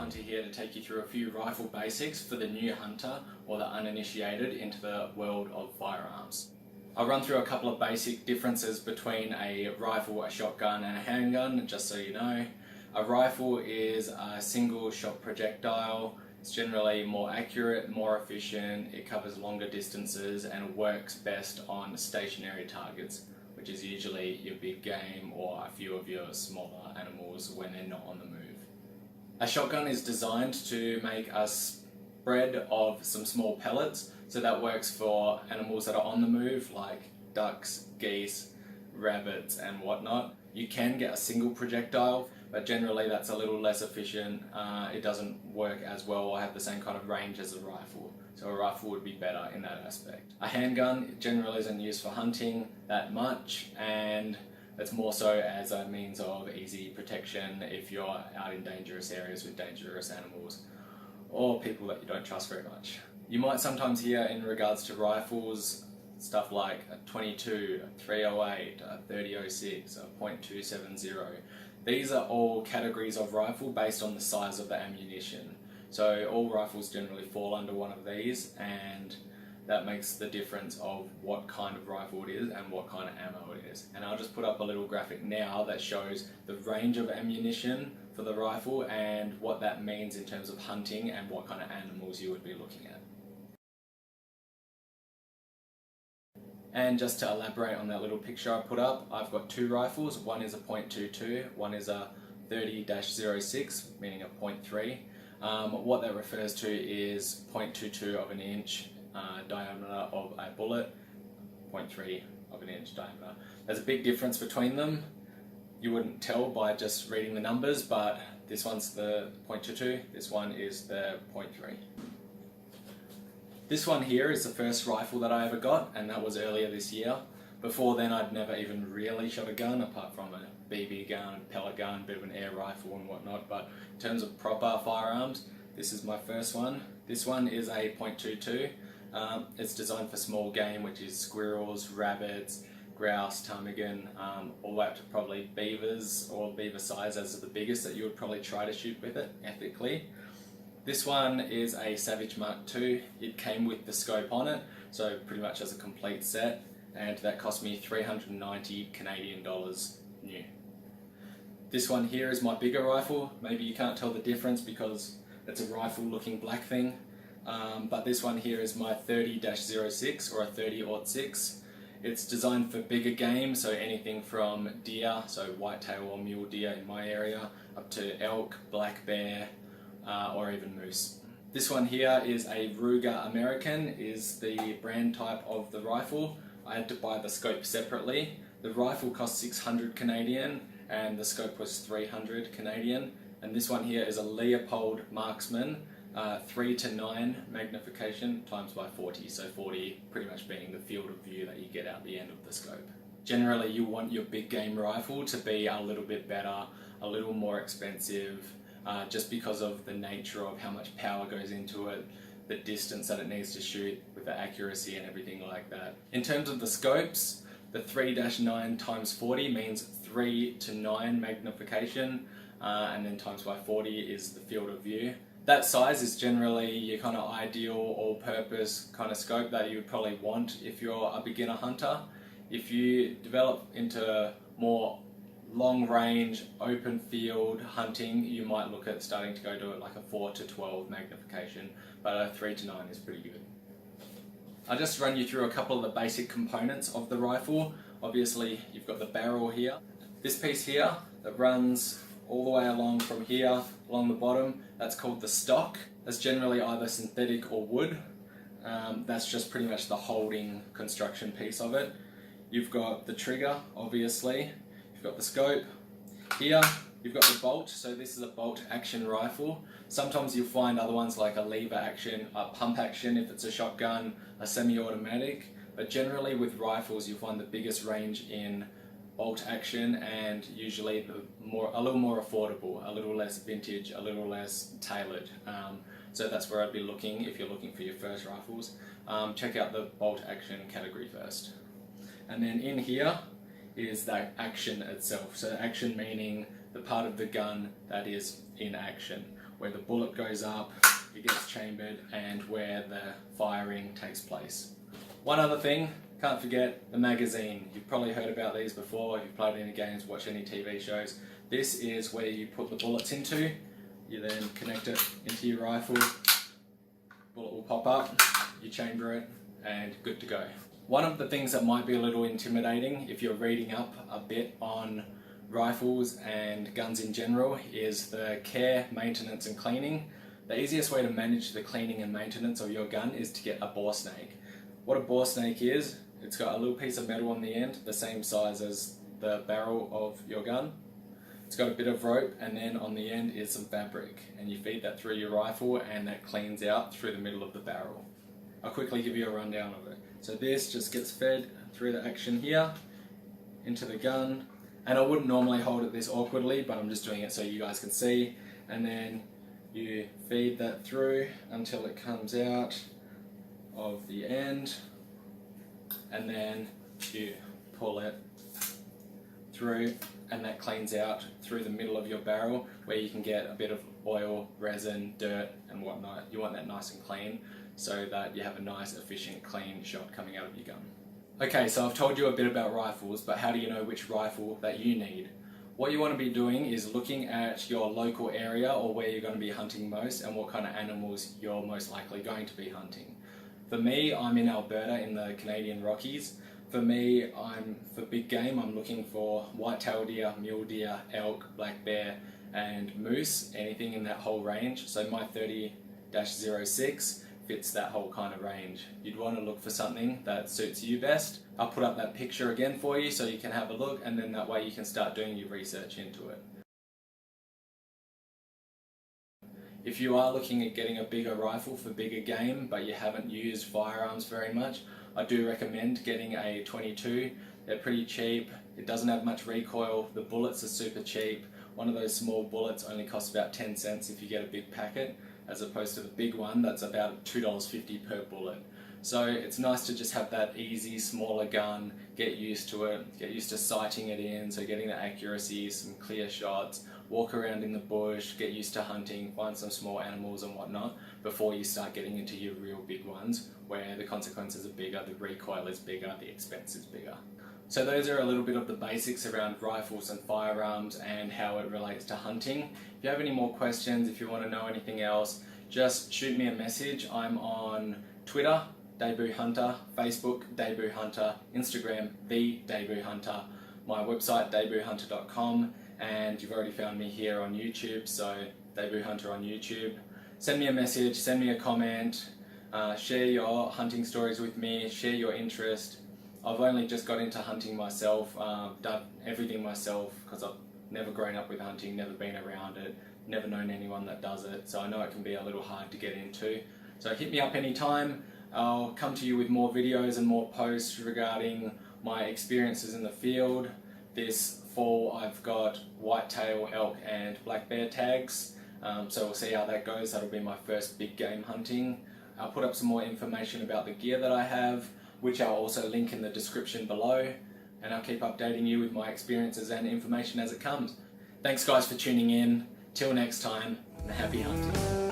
Hunter here to take you through a few rifle basics for the new hunter or the uninitiated into the world of firearms. I'll run through a couple of basic differences between a rifle, a shotgun and a handgun, just so you know. A rifle is a single shot projectile. It's generally more accurate, more efficient, it covers longer distances and works best on stationary targets, which is usually your big game or a few of your smaller animals when they're not on the move. A shotgun is designed to make a spread of some small pellets, so that works for animals that are on the move like ducks, geese, rabbits and whatnot. You can get a single projectile, but generally that's a little less efficient. It doesn't work as well or have the same kind of range as a rifle. So a rifle would be better in that aspect. A handgun generally isn't used for hunting that much, and it's more so as a means of easy protection if you're out in dangerous areas with dangerous animals or people that you don't trust very much. You might sometimes hear in regards to rifles stuff like a 22, a 308, a 3006, a .270. These are all categories of rifle based on the size of the ammunition. So all rifles generally fall under one of these, and that makes the difference of what kind of rifle it is and what kind of ammo it is. And I'll just put up a little graphic now that shows the range of ammunition for the rifle and what that means in terms of hunting and what kind of animals you would be looking at. And just to elaborate on that little picture I put up, I've got two rifles. One is a .22, one is a 30-06, meaning a .3. What that refers to is 0.22 of an inch diameter of a bullet, 0.3 of an inch diameter. There's a big difference between them. You wouldn't tell by just reading the numbers, but this one's the .22, this one is the 0.3. This one here is the first rifle that I ever got, and that was earlier this year. Before then I'd never even really shot a gun, apart from a BB gun, pellet gun, bit of an air rifle and whatnot, but in terms of proper firearms, this is my first one. This one is a .22. It's designed for small game, which is squirrels, rabbits, grouse, ptarmigan, all the way up to probably beavers, or beaver size as the biggest that you would probably try to shoot with it ethically. This one is a Savage Mark II. It came with the scope on it, so pretty much as a complete set, and that cost me 390 Canadian dollars new. This one here is my bigger rifle. Maybe you can't tell the difference because it's a rifle looking black thing, but this one here is my 30-06 or a 30-06. It's designed for bigger game, so anything from deer, so whitetail or mule deer in my area, up to elk, black bear, or even moose. This one here is a Ruger American, is the brand type of the rifle. I had to buy the scope separately. The rifle cost 600 Canadian and the scope was 300 Canadian. And this one here is a Leupold Marksman, 3:9 magnification times by 40, so 40 pretty much being the field of view that you get out the end of the scope. Generally you want your big game rifle to be a little bit better, a little more expensive, just because of the nature of how much power goes into it, the distance that it needs to shoot with the accuracy and everything like that. In terms of the scopes, the 3-9 times 40 means 3 to 9 magnification, and then times by 40 is the field of view. That size is generally your kind of ideal all-purpose kind of scope that you would probably want if you're a beginner hunter. If you develop into more long range, open field hunting, you might look at starting to go to it like a 4 to 12 magnification, but a 3 to 9 is pretty good. I'll just run you through a couple of the basic components of the rifle. Obviously you've got the barrel here. This piece here that runs all the way along from here, along the bottom, that's called the stock. That's generally either synthetic or wood. That's just pretty much the holding construction piece of it. You've got the trigger, obviously. You've got the scope. Here, you've got the bolt, so this is a bolt action rifle. Sometimes you'll find other ones like a lever action, a pump action if it's a shotgun, a semi-automatic, but generally with rifles you'll find the biggest range in bolt action, and usually a little more affordable, a little less vintage, a little less tailored. So that's where I'd be looking if you're looking for your first rifles. Check out the bolt action category first. And then in here is the action itself. So action meaning the part of the gun that is in action. where the bullet goes up, it gets chambered, and where the firing takes place. One other thing, can't forget the magazine. You've probably heard about these before, if you've played any games, watched any TV shows. This is where you put the bullets into. You then connect it into your rifle, bullet will pop up, you chamber it, and good to go. One of the things that might be a little intimidating if you're reading up a bit on rifles and guns in general is the care, maintenance and cleaning. The easiest way to manage the cleaning and maintenance of your gun is to get a bore snake. What a bore snake is, it's got a little piece of metal on the end, the same size as the barrel of your gun. It's got a bit of rope, and then on the end is some fabric, and you feed that through your rifle and that cleans out through the middle of the barrel. I'll quickly give you a rundown of it. So this just gets fed through the action here into the gun, and I wouldn't normally hold it this awkwardly, but I'm just doing it so you guys can see. And then you feed that through until it comes out of the end, and then you pull it through, and that cleans out through the middle of your barrel where you can get a bit of oil, resin, dirt and whatnot. You want that nice and clean so that you have a nice, efficient, clean shot coming out of your gun. Okay, so I've told you a bit about rifles, but how do you know which rifle that you need? What you want to be doing is looking at your local area or where you're going to be hunting most and what kind of animals you're most likely going to be hunting. For me, I'm in Alberta in the Canadian Rockies. For me, for big game, I'm looking for white-tailed deer, mule deer, elk, black bear and moose, anything in that whole range. So my 30-06 fits that whole kind of range. You'd want to look for something that suits you best. I'll put up that picture again for you so you can have a look, and then that way you can start doing your research into it. If you are looking at getting a bigger rifle for bigger game but you haven't used firearms very much, I do recommend getting a 22. They're pretty cheap, it doesn't have much recoil, the bullets are super cheap. One of those small bullets only costs about 10 cents if you get a big packet, as opposed to the big one that's about $2.50 per bullet. So it's nice to just have that easy, smaller gun, get used to it, get used to sighting it in, so getting the accuracy, some clear shots, walk around in the bush, get used to hunting, find some small animals and whatnot, before you start getting into your real big ones, where the consequences are bigger, the recoil is bigger, the expense is bigger. So those are a little bit of the basics around rifles and firearms and how it relates to hunting. If you have any more questions, if you want to know anything else, just shoot me a message. I'm on Twitter, Debut Hunter, Facebook, Debut Hunter, Instagram, The Debut Hunter, my website, debuthunter.com, and you've already found me here on YouTube, so Debut Hunter on YouTube. Send me a message, send me a comment, share your hunting stories with me, share your interest. I've only just got into hunting myself, done everything myself because I've never grown up with hunting, never been around it, never known anyone that does it, so I know it can be a little hard to get into. So hit me up anytime. I'll come to you with more videos and more posts regarding my experiences in the field. This fall I've got whitetail, elk and black bear tags, so we'll see how that goes. That'll be my first big game hunting. I'll put up some more information about the gear that I have, which I'll also link in the description below, and I'll keep updating you with my experiences and information as it comes. Thanks guys for tuning in. Till next time, and happy hunting.